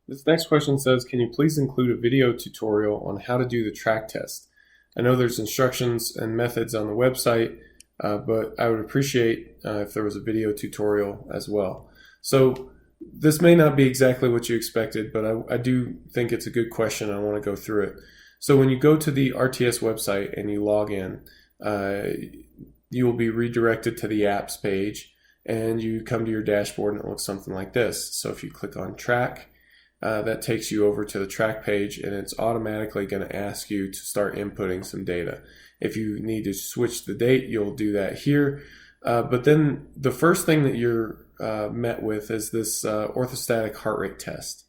This next question says, can you please include a video tutorial on how to do the TRAC test? I know there's instructions and methods on the website, but I would appreciate if there was a video tutorial as well. So this may not be exactly what you expected, but I do think it's a good question. I want to go through it. So when you go to the RTS website and you log in, you will be redirected to the apps page, and you come to your dashboard and it looks something like this. So if you click on TRAC, that takes you over to the TRAC page, and it's automatically going to ask you to start inputting some data. If you need to switch the date, you'll do that here. But then the first thing that you're met with is this orthostatic heart rate test.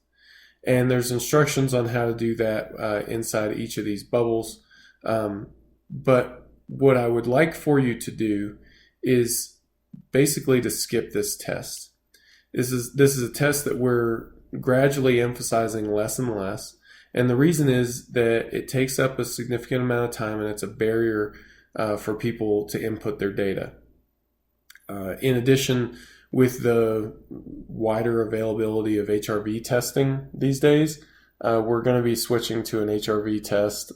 And there's instructions on how to do that inside each of these bubbles. But what I would like for you to do is basically to skip this test. This is a test that we're gradually emphasizing less and less, and the reason is that it takes up a significant amount of time, and it's a barrier for people to input their data. In addition, with the wider availability of HRV testing these days, we're going to be switching to an HRV test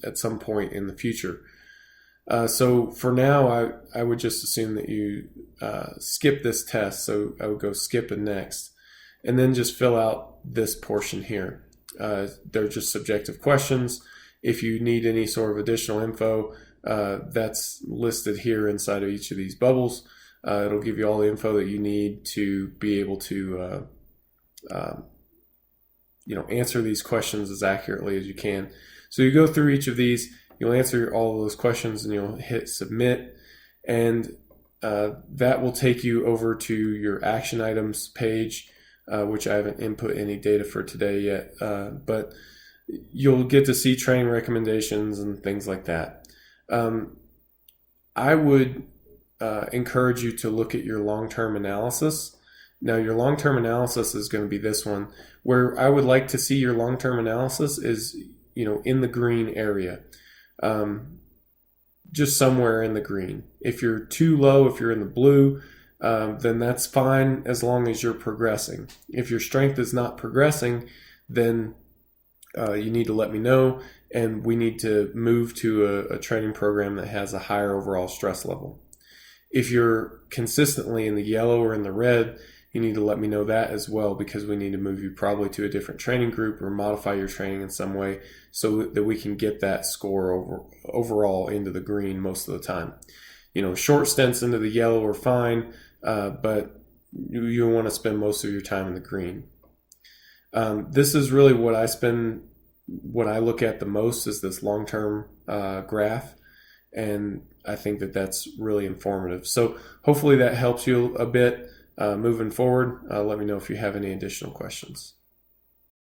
at some point in the future. So for now, I would just assume that you skip this test. So I would go skip and next, and then just fill out this portion here. They're just subjective questions. If you need any sort of additional info, that's listed here inside of each of these bubbles. It'll give you all the info that you need to be able to answer these questions as accurately as you can. So you go through each of these, you'll answer all of those questions, and you'll hit submit, and that will take you over to your action items page, which I haven't input any data for today yet, but you'll get to see training recommendations and things like that. I would encourage you to look at your long-term analysis. Now, your long-term analysis is going to be this one. Where I would like to see your long-term analysis is, in the green area. Just somewhere in the green. If you're too low, if you're in the blue, then that's fine as long as you're progressing. If your strength is not progressing, then you need to let me know, and we need to move to a training program that has a higher overall stress level. If you're consistently in the yellow or in the red, you need to let me know that as well, because we need to move you probably to a different training group or modify your training in some way so that we can get that score overall into the green most of the time. Short stints into the yellow are fine, but you want to spend most of your time in the green. This is really what I look at the most, is this long-term graph, and I think that that's really informative. So hopefully that helps you a bit moving forward. Let me know if you have any additional questions.